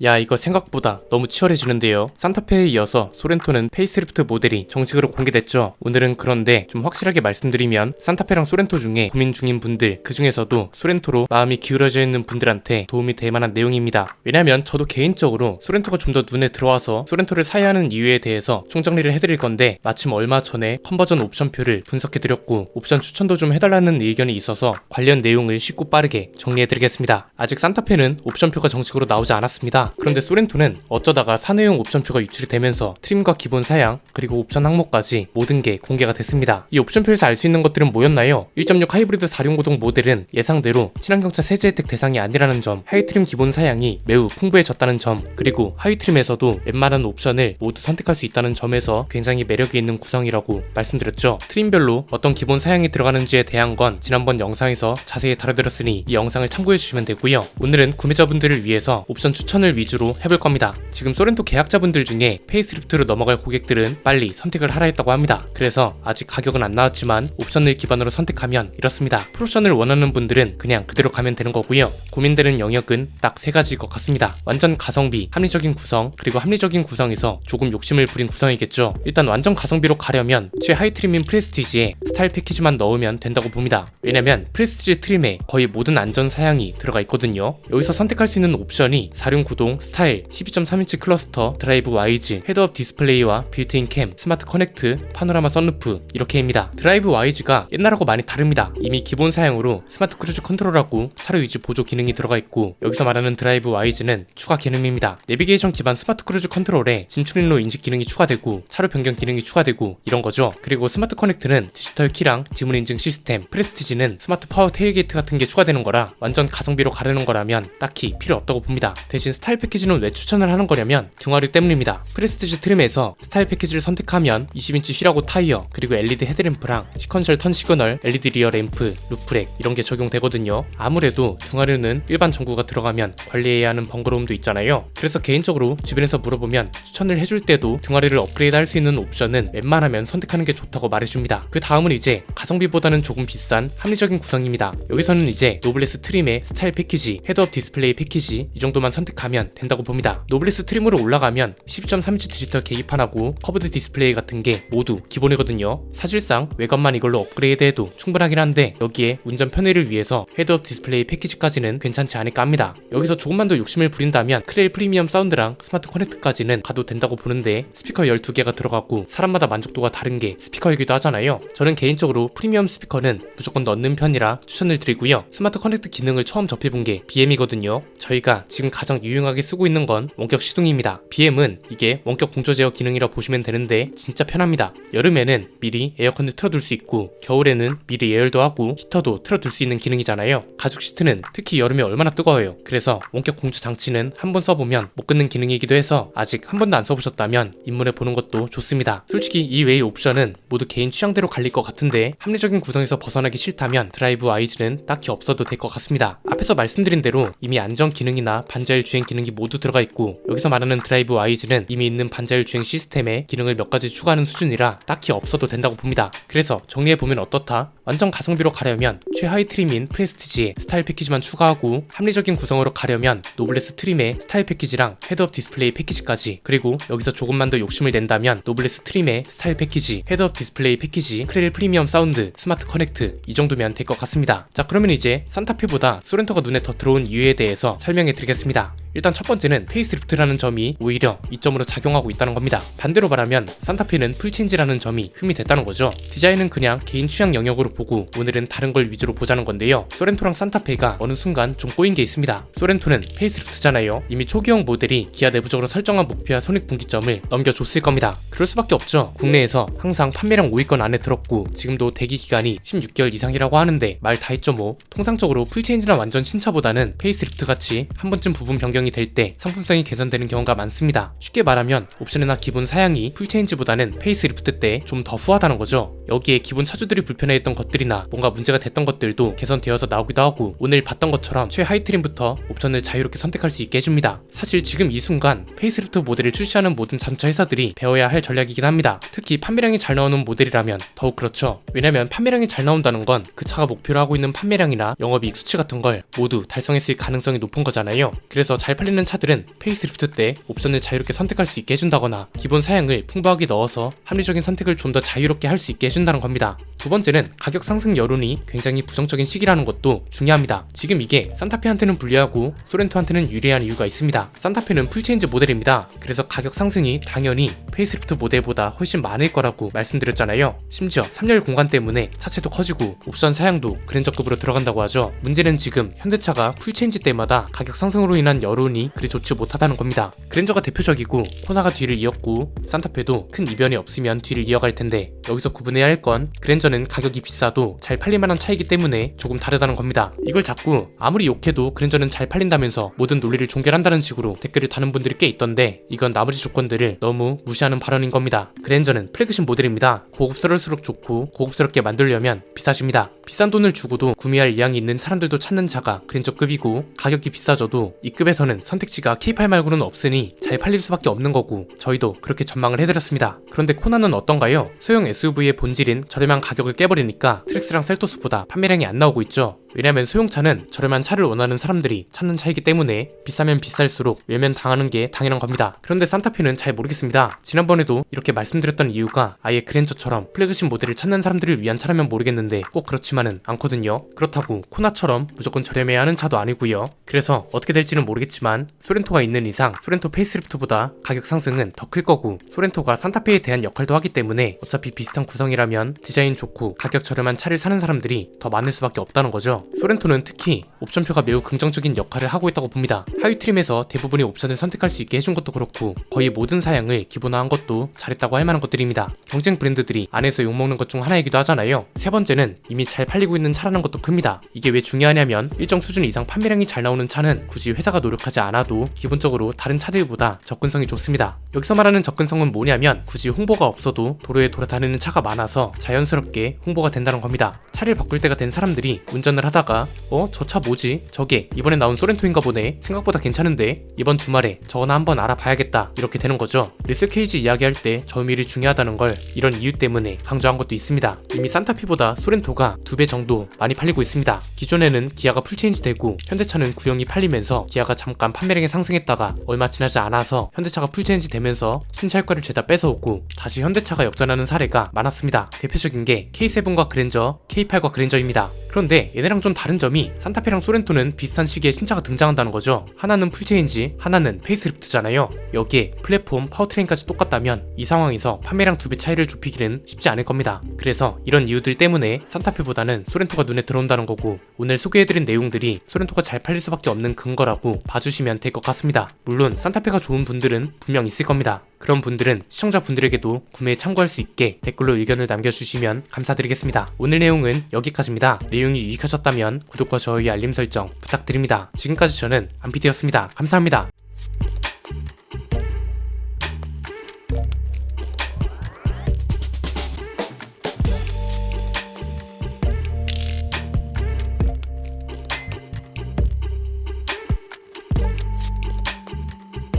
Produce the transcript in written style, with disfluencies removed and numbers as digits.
야, 이거 생각보다 너무 치열해지는데요. 산타페에 이어서 소렌토는 페이스리프트 모델이 정식으로 공개됐죠. 오늘은 그런데 좀 확실하게 말씀드리면 산타페랑 소렌토 중에 고민 중인 분들, 그 중에서도 소렌토로 마음이 기울어져 있는 분들한테 도움이 될 만한 내용입니다. 왜냐면 저도 개인적으로 소렌토가 좀 더 눈에 들어와서 소렌토를 사야 하는 이유에 대해서 총정리를 해드릴 건데, 마침 얼마 전에 컨버전 옵션표를 분석해드렸고 옵션 추천도 좀 해달라는 의견이 있어서 관련 내용을 쉽고 빠르게 정리해드리겠습니다. 아직 산타페는 옵션표가 정식으로 나오지 않았습니다. 그런데 소렌토는 어쩌다가 사내용 옵션표가 유출이 되면서 트림과 기본 사양 그리고 옵션 항목까지 모든 게 공개가 됐습니다. 이 옵션표에서 알 수 있는 것들은 뭐였나요? 1.6 하이브리드 4륜고동 모델은 예상대로 친환경차 세제 혜택 대상이 아니라는 점, 하이트림 기본 사양이 매우 풍부해졌다는 점, 그리고 하이트림에서도 웬만한 옵션을 모두 선택할 수 있다는 점에서 굉장히 매력이 있는 구성이라고 말씀드렸죠. 트림별로 어떤 기본 사양이 들어가는지에 대한 건 지난번 영상에서 자세히 다뤄드렸으니 이 영상을 참고해주시면 되고요. 오늘은 구매자분들을 위해서 옵션 추천을 위주로 해볼 겁니다. 지금 소렌토 계약자분들 중에 페이스리프트로 넘어갈 고객들은 빨리 선택을 하라 했다고 합니다. 그래서 아직 가격은 안 나왔지만 옵션을 기반으로 선택하면 이렇습니다. 풀옵션을 원하는 분들은 그냥 그대로 가면 되는 거고요. 고민되는 영역은 딱 3가지일 것 같습니다. 완전 가성비, 합리적인 구성, 그리고 합리적인 구성에서 조금 욕심을 부린 구성이겠죠. 일단 완전 가성비로 가려면 최하이 트림인 프레스티지에 스타일 패키지만 넣으면 된다고 봅니다. 왜냐면 프레스티지 트림에 거의 모든 안전 사양이 들어가 있거든요. 여기서 선택할 수 있는 옵션이 4륜 구동, 스타일, 12.3인치 클러스터, 드라이브 와이즈, 헤드업 디스플레이와 빌트인 캠, 스마트 커넥트, 파노라마 선루프 이렇게입니다. 드라이브 와이즈가 옛날하고 많이 다릅니다. 이미 기본 사양으로 스마트 크루즈 컨트롤하고 차로 유지 보조 기능이 들어가 있고, 여기서 말하는 드라이브 와이즈는 추가 기능입니다. 내비게이션 기반 스마트 크루즈 컨트롤에 진출인로 인식 기능이 추가되고 차로 변경 기능이 추가되고 이런 거죠. 그리고 스마트 커넥트는 디지털 키랑 지문 인증 시스템, 프레스티지는 스마트 파워 테일게이트 같은 게 추가되는 거라 완전 가성비로 가려는 거라면 딱히 필요 없다고 봅니다. 대신 스타일 패키지는 왜 추천을 하는 거냐면 등화류 때문입니다. 프레스티지 트림에서 스타일 패키지를 선택하면 20인치 휠하고 타이어, 그리고 LED 헤드램프랑 시퀀셜 턴 시그널, LED 리어 램프, 루프렉 이런 게 적용되거든요. 아무래도 등화류는 일반 전구가 들어가면 관리해야 하는 번거로움도 있잖아요. 그래서 개인적으로 주변에서 물어보면 추천을 해줄 때도 등화류를 업그레이드 할 수 있는 옵션은 웬만하면 선택하는 게 좋다고 말해줍니다. 그 다음은 이제 가성비보다는 조금 비싼 합리적인 구성입니다. 여기서는 이제 노블레스 트림의 스타일 패키지, 헤드업 디스플레이 패키지 이 정도만 선택하면 된다고 봅니다. 노블레스 트림으로 올라가면 12.3인치 디지털 계기판하고 커브드 디스플레이 같은 게 모두 기본이거든요. 사실상 외관만 이걸로 업그레이드해도 충분하긴 한데 여기에 운전 편의를 위해서 헤드업 디스플레이 패키지까지는 괜찮지 않을까 합니다. 여기서 조금만 더 욕심을 부린다면 크레일 프리미엄 사운드랑 스마트 커넥트까지는 가도 된다고 보는데, 스피커 12개가 들어가고 사람마다 만족도가 다른 게 스피커이기도 하잖아요. 저는 개인적으로 프리미엄 스피커는 무조건 넣는 편이라 추천을 드리고요. 스마트 커넥트 기능을 처음 접해본 게 BM이거든요. 저희가 지금 가장 유용하게 쓰고 있는 건 원격 시동입니다. BM은 이게 원격 공조 제어 기능이라 보시면 되는데 진짜 편합니다. 여름에는 미리 에어컨을 틀어둘 수 있고 겨울에는 미리 예열도 하고 히터도 틀어둘 수 있는 기능이잖아요. 가죽 시트는 특히 여름에 얼마나 뜨거워요. 그래서 원격 공조 장치는 한번 써보면 못 끊는 기능이기도 해서 아직 한 번도 안 써보셨다면 입문해 보는 것도 좋습니다. 솔직히 이 외의 옵션은 모두 개인 취향대로 갈릴 것 같은데 합리적인 구성에서 벗어나기 싫다면 드라이브 와이즈는 딱히 없어도 될 것 같습니다. 앞에서 말씀드린 대로 이미 안전 기능이나 반자율 주행 기능이 모두 들어가 있고, 여기서 말하는 드라이브 와이즈는 이미 있는 반자율 주행 시스템에 기능을 몇 가지 추가하는 수준이라 딱히 없어도 된다고 봅니다. 그래서 정리해보면 어떻다? 완전 가성비로 가려면 최하위 트림인 프레스티지에 스타일 패키지만 추가하고, 합리적인 구성으로 가려면 노블레스 트림의 스타일 패키지랑 헤드업 디스플레이 패키지까지, 그리고 여기서 조금만 더 욕심을 낸다면 노블레스 트림의 스타일 패키지, 헤드업 디스플레이 패키지, 크레일 프리미엄 사운드, 스마트 커넥트 이 정도면 될 것 같습니다. 자, 그러면 이제 산타페보다 소렌토가 눈에 더 들어온 이유에 대해서 설명해 드리겠습니다. 일단 첫 번째는 페이스리프트라는 점이 오히려 이점으로 작용하고 있다는 겁니다. 반대로 말하면 산타페는 풀체인지라는 점이 흠이 됐다는 거죠. 디자인은 그냥 개인 취향 영역으로 보고 오늘은 다른 걸 위주로 보자는 건데요. 소렌토랑 산타페가 어느 순간 좀 꼬인 게 있습니다. 소렌토는 페이스리프트잖아요. 이미 초기형 모델이 기아 내부적으로 설정한 목표와 손익분기점을 넘겨줬을 겁니다. 그럴 수밖에 없죠. 국내에서 항상 판매량 5위권 안에 들었고 지금도 대기 기간이 16개월 이상이라고 하는데 말 다 했죠 뭐. 통상적으로 풀체인지나 완전 신차보다는 페이스리프트 같이 한 번쯤 부분 변경이 될 때 상품성이 개선되는 경우가 많습니다. 쉽게 말하면 옵션이나 기본 사양이 풀체인지보다는 페이스리프트 때 좀 더 후하다는 거죠. 여기에 기본 차주들이 불편해했던 것들이나 뭔가 문제가 됐던 것들도 개선되어서 나오기도 하고, 오늘 봤던 것처럼 최하위 트림부터 옵션을 자유롭게 선택할 수 있게 해줍니다. 사실 지금 이 순간 페이스리프트 모델을 출시하는 모든 자동차 회사들이 배워야 할 전략이긴 합니다. 특히 판매량이 잘 나오는 모델이라면 더욱 그렇죠. 왜냐면 판매량이 잘 나온다는 건 그 차가 목표로 하고 있는 판매량이나 영업이익 수치 같은 걸 모두 달성했을 가능성이 높은 거잖아요. 그래서 잘 팔리는 차들은 페이스리프트 때 옵션을 자유롭게 선택할 수 있게 해준다거나 기본 사양을 풍부하게 넣어서 합리적인 선택을 좀 더 자유롭게 할 수 있게 해준다는 겁니다. 두 번째는 가격 상승 여론이 굉장히 부정적인 시기라는 것도 중요합니다. 지금 이게 산타페한테는 불리하고 소렌토한테는 유리한 이유가 있습니다. 산타페는 풀체인지 모델입니다. 그래서 가격 상승이 당연히 페이스리프트 모델보다 훨씬 많을 거라고 말씀드렸잖아요. 심지어 3열 공간 때문에 차체도 커지고 옵션 사양도 그랜저급으로 들어간다고 하죠. 문제는 지금 현대차가 풀체인지 때마다 가격 상승으로 인한 여론이 그리 좋지 못하다는 겁니다. 그랜저가 대표적이고 코나가 뒤를 이었고 산타페도 큰 이변이 없으면 뒤를 이어갈 텐데 여기서 구분해야 할 건 그랜저는 가격이 비싸도 잘 팔릴만한 차이기 때문에 조금 다르다는 겁니다. 이걸 자꾸 아무리 욕해도 그랜저는 잘 팔린다면서 모든 논리를 종결한다는 식으로 댓글을 다는 분들이 꽤 있던데 이건 나머지 조건들을 너무 무시하는 발언인 겁니다. 그랜저는 플래그십 모델입니다. 고급스러울수록 좋고 고급스럽게 만들려면 비싸집니다. 비싼 돈을 주고도 구매할 의향이 있는 사람들도 찾는 차가 그랜저급이고 가격이 비싸져도 이 급에서는 선택지가 K8 말고는 없으니 잘 팔릴 수밖에 없는 거고 저희도 그렇게 전망을 해드렸습니다. 그런데 코나는 어떤가요? 소형 SUV의 본질인 저렴한 가격을 깨버리니까 트랙스랑 셀토스보다 판매량이 안 나오고 있죠. 왜냐면 소형차는 저렴한 차를 원하는 사람들이 찾는 차이기 때문에 비싸면 비쌀수록 외면당하는 게 당연한 겁니다. 그런데 산타페는 잘 모르겠습니다. 지난번에도 이렇게 말씀드렸던 이유가 아예 그랜저처럼 플래그십 모델을 찾는 사람들을 위한 차라면 모르겠는데 꼭 그렇지만은 않거든요. 그렇다고 코나처럼 무조건 저렴해야 하는 차도 아니고요. 그래서 어떻게 될지는 모르겠지만 소렌토가 있는 이상 소렌토 페이스리프트보다 가격 상승은 더 클 거고 소렌토가 산타페에 대한 역할도 하기 때문에 어차피 비슷한 구성이라면 디자인 좋고 가격 저렴한 차를 사는 사람들이 더 많을 수밖에 없다는 거죠. 소렌토는 특히 옵션표가 매우 긍정적인 역할을 하고 있다고 봅니다. 하위 트림에서 대부분의 옵션을 선택할 수 있게 해준 것도 그렇고 거의 모든 사양을 기본화한 것도 잘했다고 할 만한 것들입니다. 경쟁 브랜드들이 안에서 욕먹는 것 중 하나이기도 하잖아요. 세 번째는 이미 잘 팔리고 있는 차라는 것도 큽니다. 이게 왜 중요하냐면 일정 수준 이상 판매량이 잘 나오는 차는 굳이 회사가 노력하지 않아도 기본적으로 다른 차들보다 접근성이 좋습니다. 여기서 말하는 접근성은 뭐냐면 굳이 홍보가 없어도 도로에 돌아다니는 차가 많아서 자연스럽게 홍보가 된다는 겁니다. 차를 바꿀 때가 된 사람들이 운전을 하다가 저 차 뭐지? 저게 이번에 나온 소렌토인가 보네? 생각보다 괜찮은데? 이번 주말에 저거나 한번 알아봐야겠다. 이렇게 되는 거죠. 리스 케이지 이야기할 때 저 의미를 중요하다는 걸 이런 이유 때문에 강조한 것도 있습니다. 이미 산타페보다 소렌토가 2배 정도 많이 팔리고 있습니다. 기존에는 기아가 풀체인지 되고 현대차는 구형이 팔리면서 기아가 잠깐 판매량이 상승했다가 얼마 지나지 않아서 현대차가 풀체인지 되면서 신차 효과를 죄다 뺏어오고 다시 현대차가 역전하는 사례가 많았습니다. 대표적인 게 K7과 그랜저, K8과 그랜저입니다. 그런데 얘네랑 좀 다른 점이 산타페랑 소렌토는 비슷한 시기에 신차가 등장한다는 거죠. 하나는 풀체인지, 하나는 페이스리프트잖아요. 여기에 플랫폼, 파워트레인까지 똑같다면 이 상황에서 판매량 2배 차이를 좁히기는 쉽지 않을 겁니다. 그래서 이런 이유들 때문에 산타페보다는 소렌토가 눈에 들어온다는 거고 오늘 소개해드린 내용들이 소렌토가 잘 팔릴 수밖에 없는 근거라고 봐주시면 될 것 같습니다. 물론 산타페가 좋은 분들은 분명 있을 겁니다. 그런 분들은 시청자분들에게도 구매에 참고할 수 있게 댓글로 의견을 남겨주시면 감사드리겠습니다. 오늘 내용은 여기까지입니다. 내용이 유익하셨다면 구독과 좋아요 알림 설정 부탁드립니다. 지금까지 저는 안피디였습니다. 감사합니다.